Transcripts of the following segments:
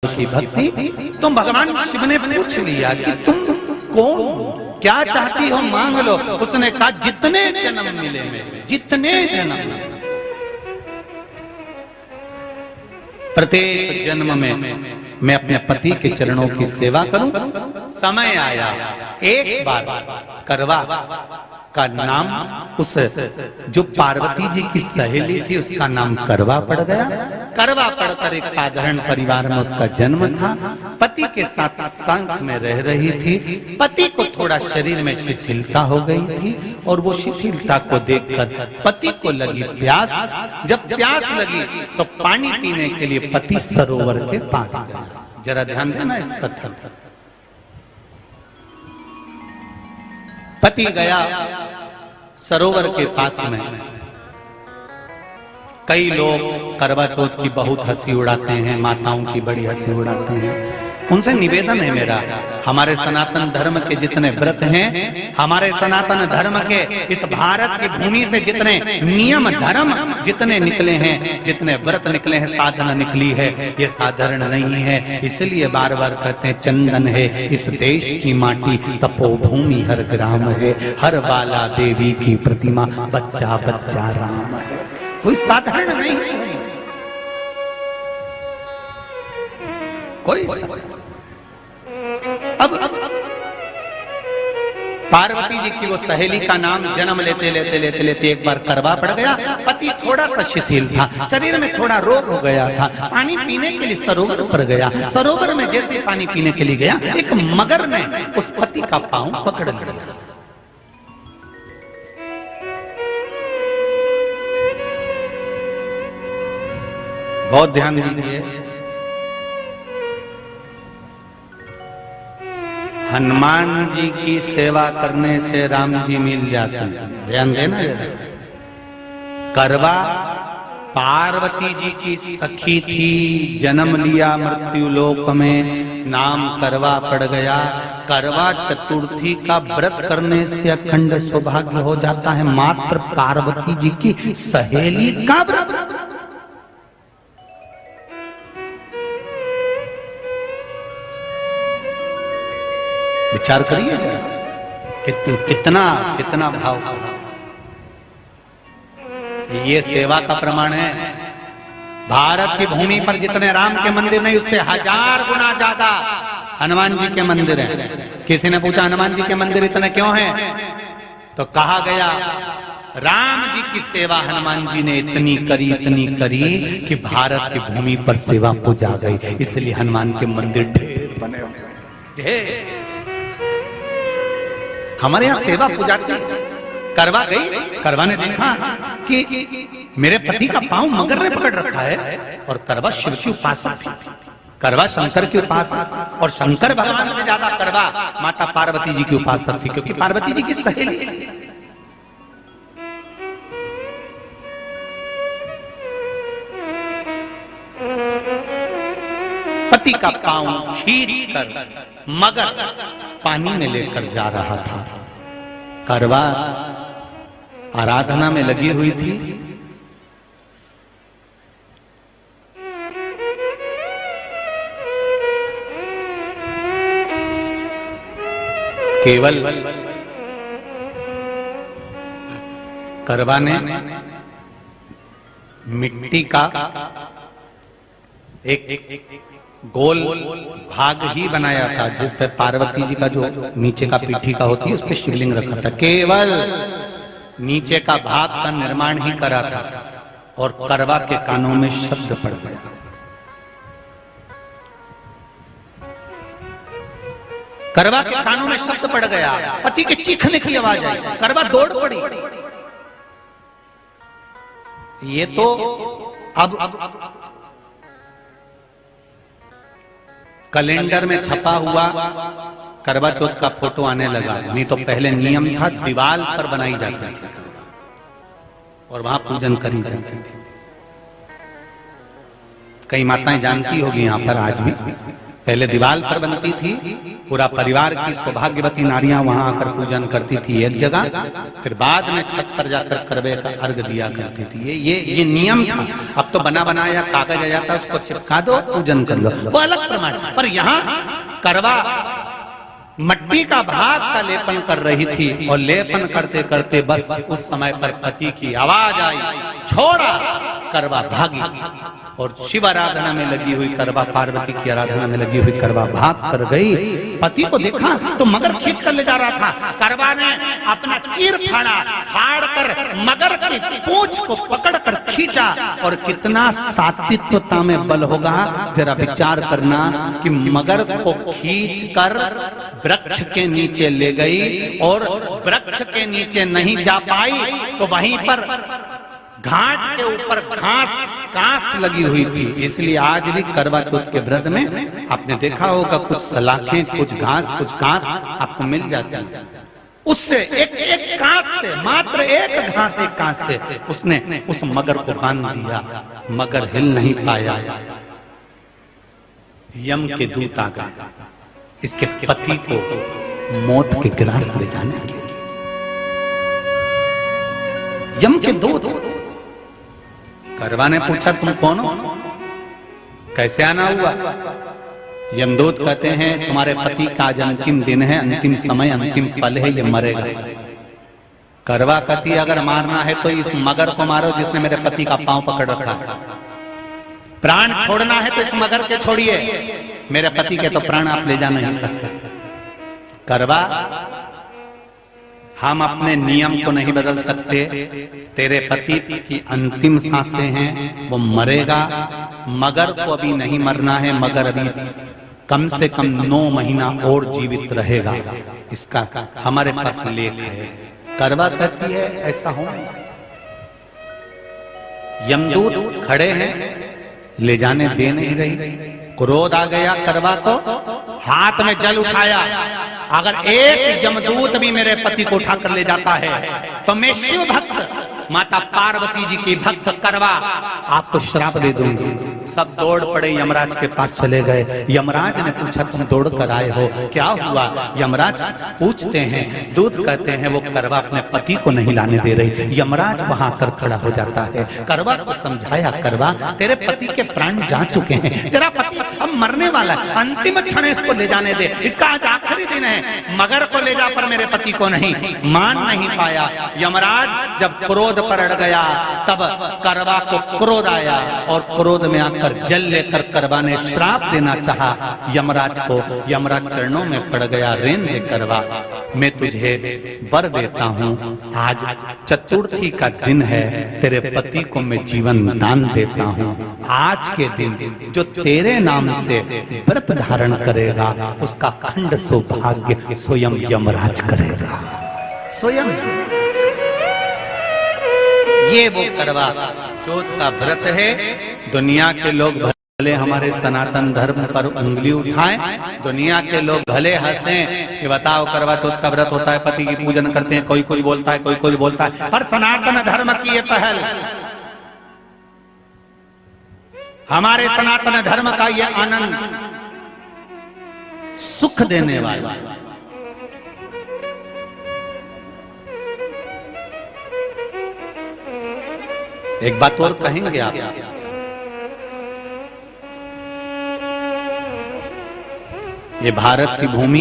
की भक्ति। तो भगवान शिव ने पूछ लिया कि तुम कौन, क्या चाहती हो मांग लो। उसने कहा जितने जन्म मिले मेरे, जितने जन्म, प्रत्येक जन्म में मैं अपने पति के चरणों की सेवा करूं। समय आया एक बार करवा का नाम, उस जो पार्वती जी की सहेली थी उसका नाम करवा पड़ गया। करवा पड़कर एक साधारण परिवार में उसका जन्म था। पति के साथ संग में रह रही थी। पति को थोड़ा शरीर में शिथिलता हो गई थी और वो शिथिलता को देखकर पति को लगी प्यास। जब प्यास लगी तो पानी पीने के लिए पति सरोवर के पास गया। जरा ध्यान देना इस कथन। पति गया सरोवर के पास में। कई लोग करवा चौथ की बहुत हंसी उड़ाते हैं, माताओं की बड़ी हंसी उड़ाते हैं। उनसे निवेदन है मेरा, हमारे सनातन धर्म के जितने व्रत हैं, हमारे सनातन धर्म के इस भारत की भूमि से जितने नियम धर्म जितने निकले हैं, जितने व्रत निकले हैं, साधना निकली है, ये साधारण नहीं है। इसलिए बार बार कहते हैं चंदन है इस देश की माटी, तपोभूमि हर ग्राम है, हर बाला देवी की प्रतिमा, बच्चा बच्चा राम है। कोई साधारण नहीं है, कोई अब पार्वती जी की वो सहेली का नाम जन्म लेते लेते लेते लेते एक बार करवा पड़ गया। पति थोड़ा सा शिथिल था, शरीर में थोड़ा रोग हो गया था। पानी पीने के लिए सरोवर पर गया। सरोवर में जैसे पानी पीने के लिए गया, एक मगर ने उस पति का पांव पकड़ लिया। बहुत ध्यान दीजिए, हनुमान जी की सेवा करने से राम जी मिल जाते हैं। ध्यान देना जरा। करवा पार्वती जी की सखी थी, जन्म लिया मृत्यु लोक में, नाम करवा पड़ गया। करवा चतुर्थी का व्रत करने से अखंड सौभाग्य हो जाता है। मात्र पार्वती जी की सहेली का व्रत। विचार करिए कितना कितना भाव। ये सेवा का प्रमाण है। भारत की भूमि पर जितने राम के मंदिर नहीं, उससे 1000 गुना ज्यादा हनुमान जी के मंदिर हैं। किसी ने पूछा हनुमान जी के मंदिर इतने क्यों हैं, तो कहा गया राम जी की सेवा हनुमान जी ने इतनी करी कि भारत की भूमि पर सेवा पूजा गई। इसलिए हनुमान के मंदिर ढेर बने हुए ढेर। हमारे यहाँ सेवा पूजा की। करवा गई, करवा ने देखा कि मेरे पति का पांव मगर ने पकड़ रखा है, और करवा शिव की उपासक थी। करवा शंकर की उपासक, और शंकर भगवान से ज्यादा करवा माता पार्वती जी की उपासक थी, क्योंकि पार्वती जी की सहेली थी। पति का पांव खींच कर मगर पानी में लेकर जा रहा था। करवा आराधना में लगी हुई थी। केवल करवा ने मिट्टी का एक गोल भाग ही बनाया था, जिस पर पार्वती जी का जो नीचे का पीठी का होती है उस पर शिवलिंग रखा था। केवल नीचे का भाग का निर्माण ही करा था, और करवा के कानों में शब्द पड़ गया। करवा के कानों में शब्द पड़ गया, पति के चीखने की आवाज आई। करवा दौड़ पड़ी। ये तो अब कैलेंडर में छपा हुआ करवा चौथ का फोटो आने लगा, नहीं तो पहले नियम था दीवार पर बनाई जाती थी और वहां पूजन करी जाती थी। कई माताएं जानती होगी यहाँ पर आज भी, पहले दीवार पर बनती थी, पूरा परिवार की सौभाग्यवती नारियां वहां आकर पूजन करती थी एक जगह, फिर बाद में छत पर जाकर करवे का अर्घ दिया करती थी। ये नियम था। अब तो बना बनाया कागज आ जाता, उसको चिपका दो, पूजन कर लो, वो अलग प्रमाण। पर यहाँ करवा मट्टी का भाग का लेपन कर रही थी, और लेपन करते करते बस उस समय पर पति की आवाज आई, छोड़ा, करवा भागी। और शिव आराधना में लगी हुई करवा, पार्वती की आराधना में लगी हुई करवा भाग कर गई। पति को देखा तो मगर खींच कर ले जा रहा था। करवा ने अपना चीर फाड़ा, फाड़ कर मगर की पूंछ को पकड़ कर खींचा। और कितना सात्विकता में बल होगा, जरा विचार करना कि मगर को खींच कर वृक्ष के नीचे ले गई, और वृक्ष के नीचे नहीं जा पाई तो वहीं पर घाट के ऊपर घास लगी हुई थी। इसलिए आज भी करवा चौथ के व्रत में आपने देखा होगा कुछ सलाखें, कुछ घास आपको मिल जाती है। उससे एक घास से, मात्र एक घास, एक घास से उसने उस मगर को बांध दिया। मगर हिल नहीं पाया। यम के दूत आ गए इसके पति को मौत के ग्रास ले जाने के लिए। यम के दूत। करवा ने पूछा तुम कौन हो, कैसे आना हुआ? यमदूत कहते हैं तुम्हारे पति का आज अंतिम दिन है, अंतिम समय, अंतिम पल है, ये मरेगा। करवा कहती अगर मारना है तो इस मगर को मारो जिसने मेरे पति का पांव पकड़ रखा है। प्राण छोड़ना है तो इस मगर के छोड़िए, मेरे पति के तो प्राण आप ले जा नहीं सकते। करवा, हम अपने नियम को नहीं बदल सकते। तेरे पति की अंतिम सांसें हैं, वो मरेगा। मगर को अभी नहीं मरना है, मगर अभी कम से कम 9 महीना और जीवित रहेगा। इसका हमारे पास लेख है। करवा कहती है ऐसा हो नहीं सकता। यमदूत खड़े हैं, ले जाने दे नहीं रही। क्रोध आ गया करवा को, हाथ में जल उठाया। अगर एक यमदूत भी मेरे पति को उठाकर ले जाता है तो मैं शिव भक्त माता पार्वती जी की भक्त करवा आपको श्राप दे दूंगी। सब दौड़ पड़े, यमराज के पास चले गए। यमराज ने पूछा तुम दौड़ कर आए हो, क्या हुआ? यमराज पूछते हैं, दूत कहते हैं वो करवा अपने पति को नहीं लाने दे रही। यमराज वहां कर खड़ा हो जाता है। करवा को समझाया, करवा तेरे पति के प्राण जा चुके हैं, तेरा पति अब मरने वाला है, अंतिम क्षण इसको ले जाने दे, इसका आज आखिरी दिन है। मगर को ले जा पर मेरे पति को नहीं। मान नहीं पाया। यमराज जब क्रोध पर अड़ गया तब करवा को क्रोध आया, और क्रोध में आकर जल लेकर करवा ने श्राप देना चाहा यमराज को। यमराज चरणों में पड़ गया, रेन दे करवा, मैं तुझे वर देता हूं, आज चतुर्थी का दिन है, तेरे पति को मैं जीवन दान देता हूं। आज के दिन जो तेरे नाम से व्रत धारण करेगा उसका खंड सौभाग्य स्वयं यमराज करेगा। स्वयं ये वो करवा चौथ का व्रत है। दुनिया के लोग भले हमारे सनातन धर्म पर उंगली उठाएं, दुनिया के लोग भले हंसें कि बताओ करवा चौथ का व्रत होता है, पति की पूजन करते हैं, कोई कुछ बोलता है, कोई कुछ बोलता है, पर सनातन धर्म की ये पहल, हमारे सनातन धर्म का ये आनंद, सुख देने वाला। एक बात और कहेंगे आप, ये भारत की भूमि,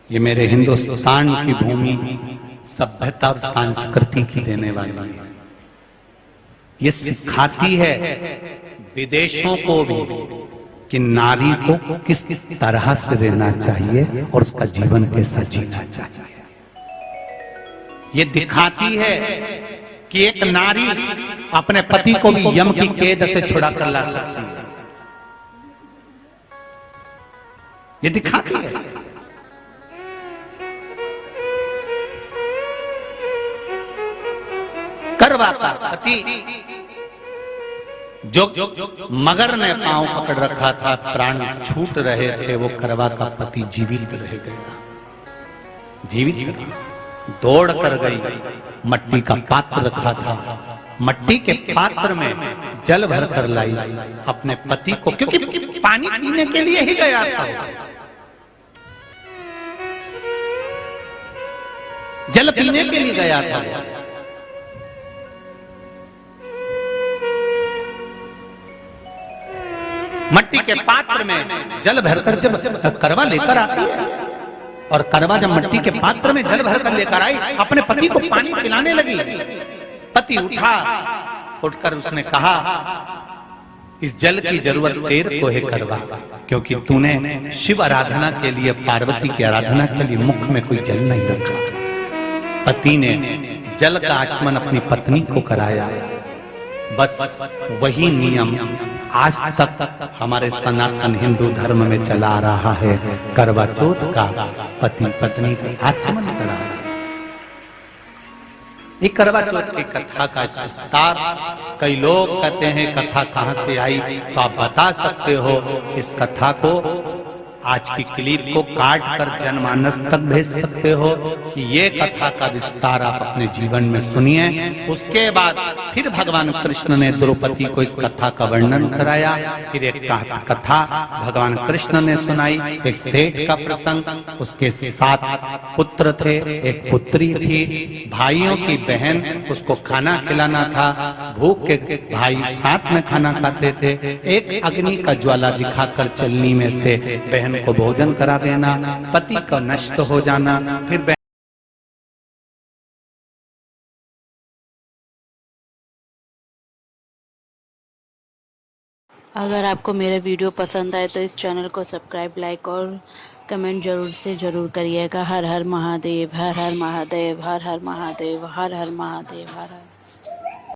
ये मेरे हिंदुस्तान की भूमि सभ्यता और संस्कृति की देने वाली है। ये सिखाती है विदेशों को भी कि नारी को किस तरह से रहना चाहिए और उसका जीवन कैसा जीना चाहिए। ये दिखाती है कि एक नारी अपने पति को भी यम की कैद से छुड़ा कर ला सकती है। ये दिखाती है। करवा का पति जो मगर ने पांव पकड़ रखा था, प्राण छूट रहे थे, वो करवा का पति जीवित रह गया, जीवित रहा। दौड़ कर गई, मट्टी का पात्र रखा था, मट्टी के पात्र में जल भर कर लाई अपने पति को, क्योंकि पानी पीने के लिए ही गया था, जल पीने के लिए गया था। मट्टी के पात्र में जल भरकर जब करवा लेकर आती है, और करवा जब मट्टी के पात्र में जल भरकर लेकर आई, अपने पति को पानी पिलाने लगी। पति उठा, उठकर उसने कहा, इस जल की जरूरत तेरे को है करवा, क्योंकि तूने शिव आराधना के लिए, पार्वती की आराधना के लिए मुख में कोई जल नहीं रखा। पति ने जल का आचमन अपनी पत्नी को कराया। बस वही नियम आज तक हमारे सनातन हिंदू धर्म में चला आ रहा है। करवा चौथ का पति पत्नी को आचमन करा। ये करवा चौथ की कथा का विस्तार, कई लोग कहते हैं कथा कहां से आई, तो आप बता सकते हो। इस कथा को, आज की क्लिप को काट कर जनमानस तक भेज सकते हो कि ये कथा का विस्तार आप अपने जीवन में सुनिए। उसके बाद फिर भगवान कृष्ण ने द्रौपदी को इस कथा का वर्णन कराया। फिर एक कथा भगवान कृष्ण ने सुनाई, एक सेठ का प्रसंग। उसके 7 पुत्र थे, एक पुत्री थी। भाइयों की बहन, उसको खाना खिलाना था। भूख के भाई साथ में खाना खाते थे। एक अग्नि का ज्वाला दिखाकर चलनी में से बहन को भोजन करा देना, पति का नष्ट हो जाना। फिर अगर आपको मेरा वीडियो पसंद आए तो इस चैनल को सब्सक्राइब, लाइक और कमेंट जरूर करिएगा। हर हर महादेव, हर हर महादेव, हर हर महादेव, हर हर महादेव, हर हर।